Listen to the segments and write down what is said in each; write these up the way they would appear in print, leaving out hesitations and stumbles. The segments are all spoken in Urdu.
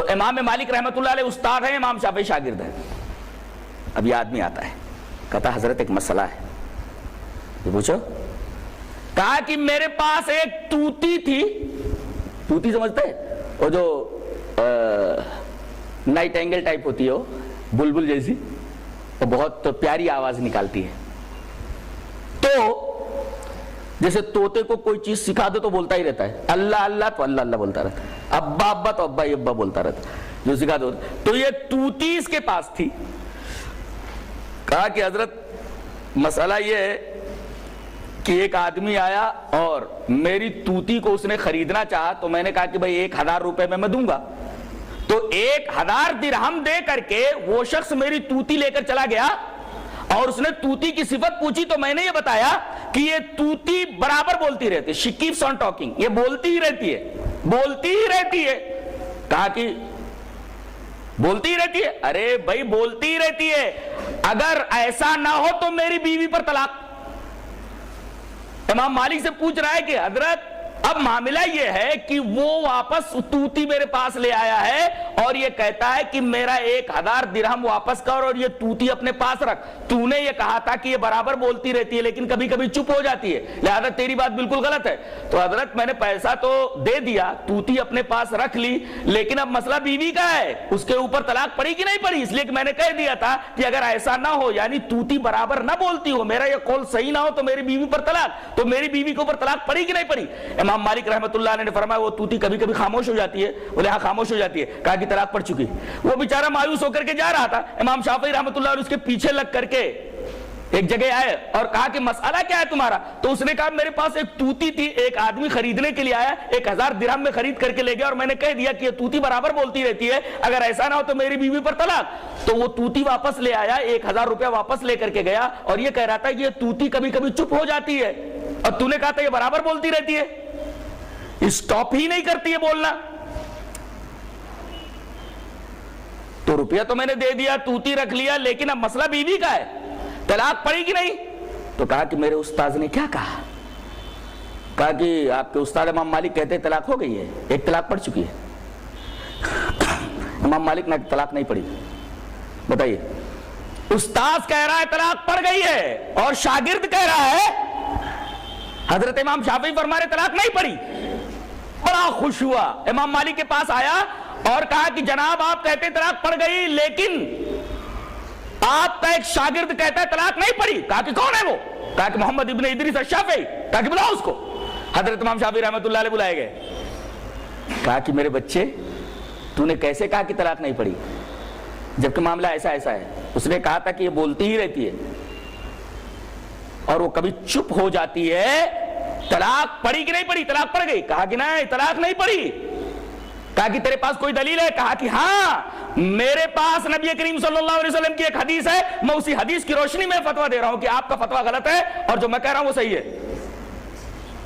تو امام مالک رحمۃ اللہ علیہ استاد ہیں، امام شافعی شاگرد ہیں. اب یہ آدمی آتا ہے، کہتا حضرت ایک مسئلہ ہے. یہ پوچھو. کہا کہ میرے پاس ایک توتی تھی. توتی سمجھتے ہیں؟ وہ جو نائٹ اینگل ٹائپ ہوتی ہے، وہ بلبل جیسی، وہ بہت پیاری آواز نکالتی ہے. تو جیسے طوطے کو کوئی چیز سکھا دے تو بولتا ہی رہتا ہے، اللہ اللہ تو اللہ اللہ بولتا رہتا ہے، ابا ابا تو ابا ابا بولتا رہتا ہے، جو سکھا دو. تو یہ توتی اس کے پاس تھی. کہا کہ حضرت مسئلہ یہ ہے کہ ایک آدمی آیا اور میری توتی کو اس نے خریدنا چاہا، تو میں نے کہا کہ بھائی 1000 روپے میں دوں گا. تو 1000 درہم دے کر کے وہ شخص میری توتی لے کر چلا گیا اور اس نے توتی کی صفت پوچھی. تو میں نے یہ بتایا کہ یہ توتی برابر بولتی رہتی ہے، she keeps on talking، یہ بولتی ہی رہتی ہے، بولتی ہی رہتی ہے. کہا کہ بولتی ہی رہتی ہے. ارے بھائی بولتی ہی رہتی ہے، اگر ایسا نہ ہو تو میری بیوی پر طلاق. امام مالک سے پوچھ رہا ہے کہ حضرت اب معاملہ یہ ہے کہ وہ واپس توتی میرے پاس لے آیا ہے اور یہ کہتا ہے کہ میرا 1000 درہم واپس کر اور یہ توتی اپنے پاس رکھ. تو نے یہ کہا تھا کہ یہ برابر بولتی رہتی ہے لیکن کبھی کبھی چپ ہو جاتی ہے، لہذا تیری بات بالکل غلط ہے. تو حضرت میں نے پیسہ تو دے دیا، توتی اپنے پاس رکھ لی، لیکن اب مسئلہ بیوی کا ہے، اس کے اوپر طلاق پڑی کہ نہیں پڑی؟ اس لیے کہ میں نے کہہ دیا تھا کہ اگر ایسا نہ ہو، یعنی توتی برابر نہ بولتی ہو، میرا یہ قول صحیح نہ ہو تو میری بیوی پر طلاق. تو میری بیوی کے اوپر طلاق پڑی کہ نہیں پڑی؟ امام مالک رحمۃ اللہ علیہ نے فرمایا وہ توتی کبھی کبھی خاموش ہو جاتی ہے. بولے ہاں خاموش ہو جاتی ہے. کہا کہ طلاق پڑ چکی. وہ بیچارہ مایوس ہو کر کے جا رہا تھا. امام شافعی رحمۃ اللہ علیہ اس کے پیچھے لگ کر کے ایک جگہ آئے اور کہا کہ مسئلہ کیا ہے تمہارا؟ تو اس نے کہا میرے پاس ایک توتی تھی، ایک آدمی خریدنے کے لیے آیا، 1000 درہم میں خرید کر کے لے گیا اور میں نے کہہ دیا کہ یہ توتی برابر بولتی رہتی ہے، اگر ایسا نہ ہو تو میری بیوی پر طلاق. تو وہ توتی واپس لے آیا، 1000 روپیہ واپس لے کر کے گیا اور یہ کہہ رہا تھا کہ یہ توتی کبھی کبھی چپ ہو جاتی ہے اور تو نے کہا تھا یہ برابر بولتی رہتی ہے، اسٹاپ ہی نہیں کرتی ہے بولنا. تو روپیہ تو میں نے دے دیا، توتی رکھ لیا، لیکن اب مسئلہ بیوی کا ہے، طلاق پڑی کہ نہیں؟ تو کہا کہ میرے استاذ نے کیا کہا؟ کہا کہ آپ کے استاد امام مالک کہتے ہیں طلاق ہو گئی ہے، ایک طلاق پڑ چکی ہے. امام مالک نے طلاق نہیں پڑی. بتائیے، استاذ کہہ رہا ہے طلاق پڑ گئی ہے اور شاگرد کہہ رہا ہے حضرت امام شافعی فرما رہے طلاق نہیں پڑی. بڑا خوش ہوا، امام مالک کے پاس آیا اور کہا کہ جناب آپ کہتے ہیں طلاق پڑ گئی لیکن آپ کا ایک شاگرد کہتا ہے طلاق نہیں پڑی. کہا کہ کون ہے وہ؟ کہا کہ محمد ابن ادریس الشافعی. کہا کہ بلاؤ اس کو. حضرت امام شافعی رحمۃ اللہ علیہ بلائے گئے. کہا کہ میرے بچے تو نے کیسے کہا کہ طلاق نہیں پڑی جبکہ معاملہ ایسا ایسا ہے؟ اس نے کہا تھا کہ یہ بولتی ہی رہتی ہے اور وہ کبھی چپ ہو جاتی ہے. طلاق پڑی کہ نہیں پڑی؟ طلاق پڑ گئی. کہا کہ نہیں طلاق نہیں پڑی. کہا کہ تیرے پاس کوئی دلیل ہے؟ کہا کہ ہاں میرے پاس نبی کریم صلی اللہ علیہ وسلم کی ایک حدیث ہے، میں اسی حدیث کی روشنی میں فتویٰ دے رہا ہوں کہ آپ کا فتویٰ غلط ہے اور جو میں کہہ رہا ہوں وہ صحیح ہے.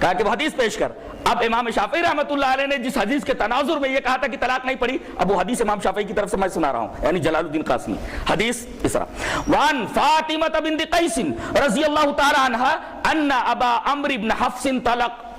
کہا کہ وہ حدیث پیش کر. اب امام شافعی رحمۃ اللہ علیہ نے جس حدیث کے تناظر میں یہ کہا تھا کہ طلاق نہیں پڑی، اب وہ حدیث امام شافعی کی طرف سے میں سنا رہا ہوں، یعنی جلال الدین قاسمی. حدیث اس طرح: وان فاطمہ بنت قیس رضی اللہ تعالی عنہا ان ابا عمرو بن حفص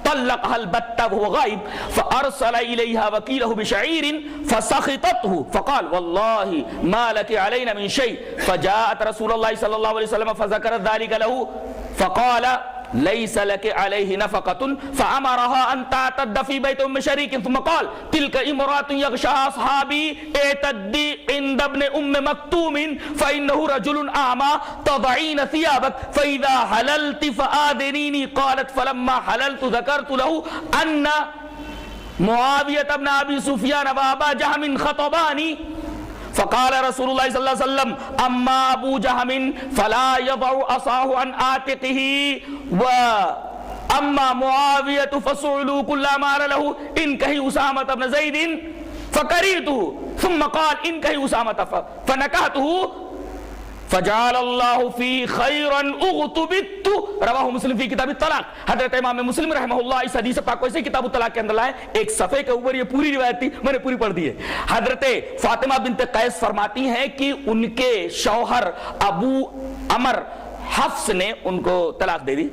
طلقها البتة وهو غائب فأرسل إليها وكيله بشعير فسخطته فقال والله ما لك علينا من شيء فجاءت رسول الله صلى الله عليه وسلم فذكرت ذلك له فقال ليس لك عليه نفقة فأمرها أن تعتد في بيت أم شريك ثم قال تلك امرأة يغشاها أصحابي اعتدي عند ابن أم مكتوم فإنه رجل أعمى تضعين ثيابك فإذا حللت فآذنيني. قالت فلما حللت ذكرت له أن معاوية بن أبي سفيان وأبا جهم خطباني فقال رسول الله صلى الله عليه وسلم اما ابو جهم فلا يضع عصاه عن عاتقه واما معاوية فصعلوا كل ما له انكه اسامة بن زيد فكرهته ثم قال انكه اسامة فنكهته فجعل اللہ فی خیرا اغتبت. رواہ مسلم فی کتاب الطلاق. حضرت امام مسلم رحمہ اللہ اس حدیث پاک کو اسے کتاب الطلاق کے اندر لائے. ایک صفحے کے اوپر یہ پوری روایت تھی، میں نے پوری پڑھ دی ہے. حضرت فاطمہ بنت قیس فرماتی ہیں کہ ان کے شوہر ابو عمر حفص نے ان کو طلاق دے دی.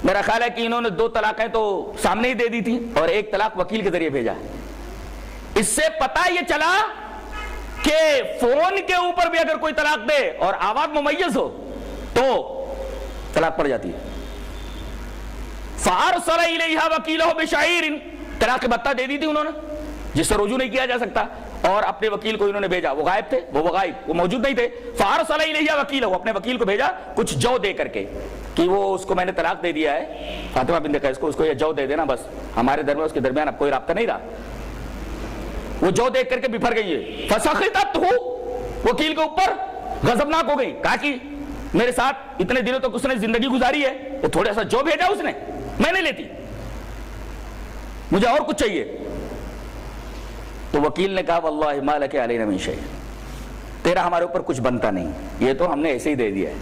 میرا خیال ہے کہ انہوں نے 2 طلاقیں تو سامنے ہی دے دی تھی اور 1 طلاق وکیل کے ذریعے بھیجا. اس سے پتہ یہ چلا کہ فون کے اوپر بھی اگر کوئی طلاق دے اور آواز ممیز ہو تو طلاق پڑ جاتی ہے. فَأَرْسَلَ إِلَيْهَا وَكِيلَهُ بِشَعِيرٍ طلاق بتہ دے دی تھی انہوں نے جس سے رجوع نہیں کیا جا سکتا, اور اپنے وکیل کو انہوں نے بھیجا. وہ غائب تھے, وہ غائب, وہ موجود نہیں تھے. فَأَرْسَلَ إِلَيْهَا وَكِيلَهُ اپنے وکیل کو بھیجا کچھ جو دے کر کے کہ وہ اس کو میں نے طلاق دے دیا ہے, فاطمہ بنت قیس کو, اس کو یہ جو دے دینا بس, ہمارے درمیان اس کے درمیان اب کوئی رابطہ نہیں رہا. وہ جو دیکھ کر کے بفر گئی ہے. فَسَخِطَتْهُ وکیل کے اوپر غضبناک ہو گئی, کہا کہ میرے ساتھ اتنے دنوں تک اس نے زندگی گزاری ہے, وہ تھوڑا سا جو بھیجا اس نے میں نہیں لیتی, مجھے اور کچھ چاہیے. تو وکیل نے کہا واللہ ما لک علینا من شیء, تیرا ہمارے اوپر کچھ بنتا نہیں, یہ تو ہم نے ایسے ہی دے دیا ہے,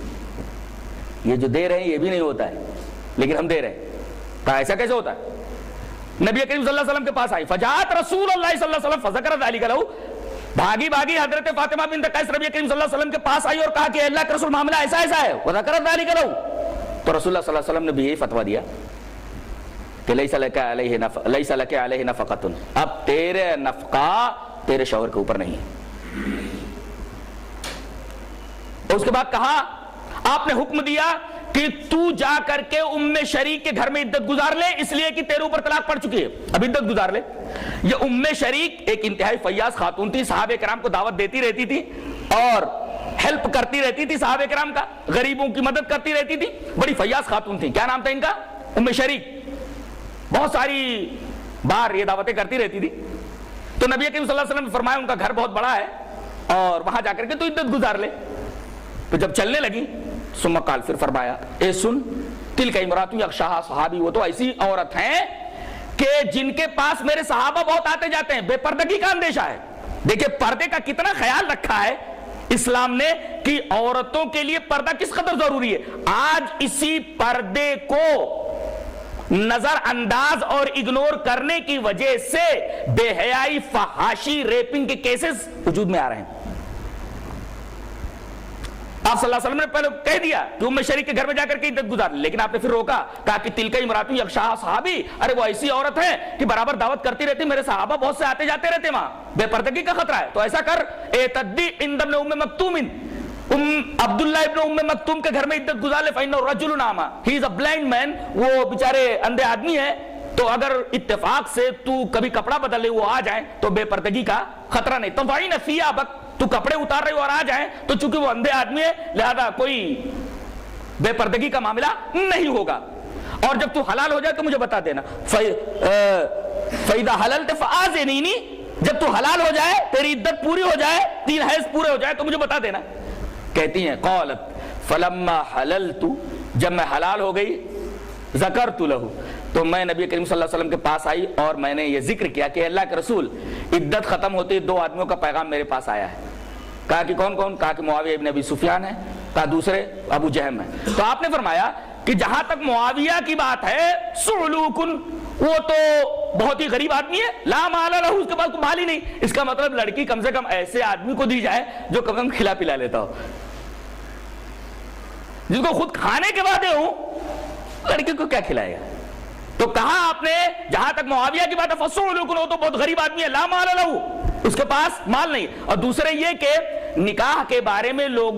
یہ جو دے رہے ہیں یہ بھی نہیں ہوتا ہے لیکن ہم دے رہے ہیں. کہا ایسا کیسے ہوتا ہے؟ نبی کریم صلی اللہ علیہ وسلم کے پاس آئی. فجاءت رسول اللہ صلی اللہ علیہ وسلم فذکر ذلک لہ, بھاگی بھاگی حضرت فاطمہ بنت قیس نبی کریم صلی اللہ علیہ وسلم کے پاس آئی اور کہا کہ اللہ کے رسول معاملہ ایسا ایسا ہے. وذکر ذلک لہ, تو رسول اللہ صلی اللہ علیہ وسلم نے بھی یہی فتویٰ دیا کہ لیس لک علیہ نفقۃ, اب تیرے نفقہ تیرے شوہر کے اوپر نہیں ہے. اس کے بعد کہا, آپ نے حکم دیا کہ تو جا کر کے ام شریک کے گھر میں عدت گزار لے, اس لیے کہ تیرے اوپر طلاق پڑ چکی ہے, اب عدت گزار لے. یہ ام شریک ایک انتہائی فیاض خاتون تھی, صحابہ کرام کو دعوت دیتی رہتی تھی اور ہیلپ کرتی رہتی تھی صحابہ کرام کا, غریبوں کی مدد کرتی رہتی تھی, بڑی فیاض خاتون تھی. کیا نام تھا ان کا؟ ام شریک. بہت ساری بار یہ دعوتیں کرتی رہتی تھی. تو نبی کریم صلی اللہ علیہ وسلم نے فرمایا ان کا گھر بہت بڑا ہے اور وہاں جا کر کے تو عدت گزار لے. تو جب چلنے لگی ثم قال, پھر فرمایا اے سن, تلک امرأۃ یغشاھا صحابی, وہ تو ایسی عورت ہیں کہ جن کے پاس میرے صحابہ بہت آتے جاتے ہیں, بے پردگی کا اندیشہ ہے. دیکھیں پردے کا کتنا خیال رکھا ہے اسلام نے کہ عورتوں کے لیے پردہ کس قدر ضروری ہے. آج اسی پردے کو نظر انداز اور اگنور کرنے کی وجہ سے بے حیائی, فحاشی, ریپنگ کے کیسز وجود میں آ رہے ہیں. آپ صلی اللہ علیہ وسلم نے پہلے کہہ دیا کہ ام شریک کے گھر میں جا کر کے عدت گزار, لیکن آپ نے پھر روکا, کہا کہ تلک امرأۃ یغشاھا صحابی, ارے وہ ایسی عورت ہے کہ برابر دعوت کرتی رہتی, میرے صحابہ بہت سے آتے جاتے رہتے, وہاں بے پردگی کا خطرہ ہے. تو ایسا کر, اعتدی عند ابن ام مکتوم, عبداللہ ابن ام مکتوم کے گھر میں عدت گزار لے. فإنہ رجل اعمى, he is a blind man, وہ بیچارے اندھے آدمی ہے, تو اگر اتفاق سے تو کبھی کپڑا بدل لے, وہ آ جائیں تو بے پردگی کا خطرہ نہیں. تو فإن ثيابک, تو کپڑے اتار رہے ہو اور آ جائیں تو چونکہ وہ اندھے آدمی ہے لہذا کوئی بے پردگی کا معاملہ نہیں ہوگا. اور جب تو حلال ہو جائے تو مجھے بتا دینا. فَإِذَا حَلَلْتَ فَآذِنِينِ, جب تو حلال ہو جائے, تیری عدت پوری ہو جائے, 3 حیض پورے ہو جائے تو مجھے بتا دینا. کہتی ہیں قالت فلما حللت, جب میں حلال ہو گئی, ذکرت لہ, تو میں نبی کریم صلی اللہ علیہ وسلم کے پاس آئی اور میں نے یہ ذکر کیا کہ اللہ کے رسول, عدت ختم ہوتی 2 آدمیوں کا پیغام میرے پاس آیا ہے. کہا کہ کون کون؟ کہا کہ معاویہ ابن ابی سفیان ہے, کہا دوسرے ابو جہم ہے. تو آپ نے فرمایا کہ جہاں تک معاویہ کی بات ہے, سعلوکن, وہ تو بہت ہی غریب آدمی ہے, لا مال لہ, اس کے پاس کوئی مال ہی نہیں. اس کا مطلب لڑکی کم سے کم ایسے آدمی کو دی جائے جو کم کم کھلا پلا لیتا ہو, جس کو خود کھانے کے بعد ہوں, لڑکی کو کیا کھلائے گا. تو کہا آپ نے جہاں تک معاویہ کی بات ہے, فسعلوکن, وہ تو بہت غریب آدمی ہے, لا مال لہ, اس کے پاس مال نہیں. اور دوسرے یہ کہ نکاح کے بارے میں لوگ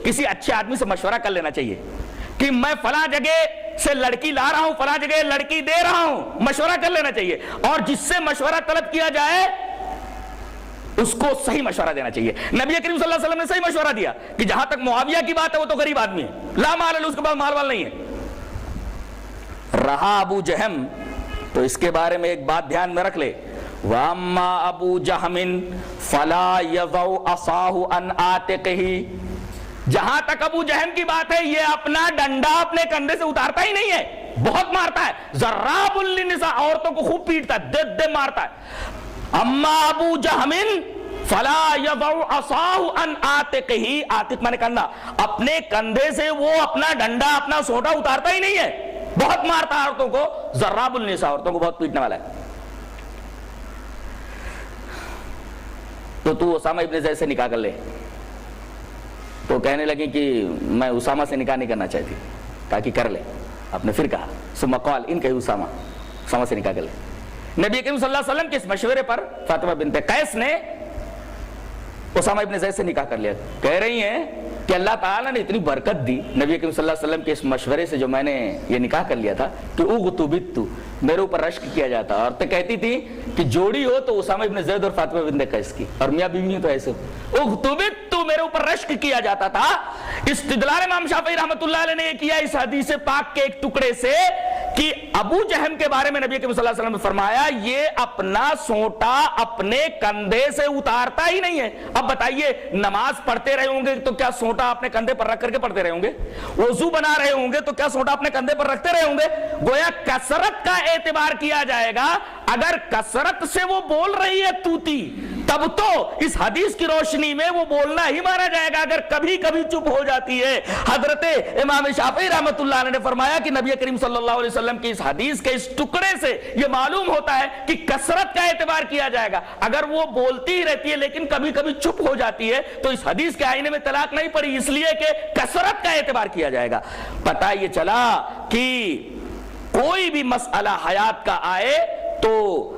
کسی اچھے آدمی سے مشورہ کر لینا چاہیے کہ میں فلاں جگہ سے لڑکی لا رہا ہوں, فلاں جگہ لڑکی دے رہا ہوں, مشورہ کر لینا چاہیے. اور جس سے مشورہ طلب کیا جائے اس کو صحیح مشورہ دینا چاہیے. نبی کریم صلی اللہ علیہ وسلم نے صحیح مشورہ دیا کہ جہاں تک معاویہ کی بات ہے وہ تو غریب آدمی ہے, لا مال لہ, اس کے پاس مال نہیں ہے. رہا ابو جہم, تو اس کے بارے میں ایک بات دھیان میں رکھ لے, وَأَمَّا أَبُو جَهْمٍ فَلَا يَضَعُ عَصَاهُ عَنْ عَاتِقِهِ, جہاں تک ابو جہم کی بات ہے یہ اپنا ڈنڈا اپنے کندھے سے اتارتا ہی نہیں ہے, بہت مارتا ہے. ضراب للنساء, عورتوں کو خوب پیٹتا ہے, دے مارتا ہے. اما ابو جہم فلا يضع عصاه عن عاتقه, عاتق مانے کندھا, اپنے کندھے سے وہ اپنا ڈنڈا اپنا سوٹا اتارتا ہی نہیں ہے, بہت مارتا ہے عورتوں کو. ضراب النساء, عورتوں کو بہت پیٹنے والا ہے. تو اسامہ ابن زید سے نکاح کر لے. تو کہنے لگی کہ میں اسامہ سے نکاح نہیں کرنا چاہتی, کہا کہ کر لے. آپ نے پھر کہا ثم قال ان کہی اسامہ سے نکاح کر لے۔ نبی کریم صلی اللہ علیہ وسلم کے اس مشورے پر فاطمہ بنت قیس نے اسامہ ابن زید سے نکاح کر لیا۔ کہہ رہی ہیں کہ اللہ تعالیٰ نے اتنی برکت دی نبی کریم صلی اللہ علیہ وسلم کے اس مشورے سے جو میں نے یہ نکاح کر لیا تھا کہ اغتبت میرے اوپر رشک کیا جاتا، اور تو کہتی تھی کہ جوڑی ہو تو اسامہ ابن زید اور فاطمہ بنت قیس کی، اور میاں بیوی تو ایسے اغتبت میرے اوپر رشک کیا جاتا تھا۔ استدلال امام شافعی رحمۃ اللہ علیہ نے یہ کیا اس حدیث پاک کے ایک ٹکڑے سے کہ ابو جہم کے بارے میں نبی کریم صلی اللہ علیہ وسلم نے فرمایا یہ اپنا سونٹا اپنے کندھے سے اتارتا ہی نہیں ہے۔ اب بتائیے نماز پڑھتے رہے ہوں گے تو کیا سونٹا اپنے کندھے پر رکھ کر کے پڑھتے رہے ہوں گے؟ وضو بنا رہے ہوں گے تو کیا سونٹا اپنے کندھے پر رکھتے رہے ہوں گے؟ گویا کثرت کا اعتبار کیا جائے گا۔ اگر کثرت سے وہ بول رہی ہے توتی تب تو اس حدیث کی روشنی میں وہ بولنا ہی مانا جائے گا۔ اگر کبھی کبھی چپ ہو جاتی ہے، حضرت امام شافعی رحمۃ اللہ علیہ نے فرمایا کہ نبی کریم صلی اللہ علیہ وسلم کی اس حدیث کے اس ٹکڑے سے یہ معلوم ہوتا ہے کہ کثرت کا اعتبار کیا جائے گا۔ اگر وہ بولتی ہی رہتی ہے لیکن کبھی کبھی چپ ہو جاتی ہے تو اس حدیث کے آئینے میں طلاق نہیں پڑی، اس لیے کہ کثرت کا اعتبار کیا جائے گا۔ پتہ یہ چلا کہ کوئی بھی مسئلہ حیات کا آئے تو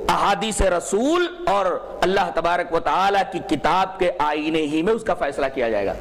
احادیث رسول اور اللہ تبارک و تعالی کی کتاب کے آئینے ہی میں اس کا فیصلہ کیا جائے گا۔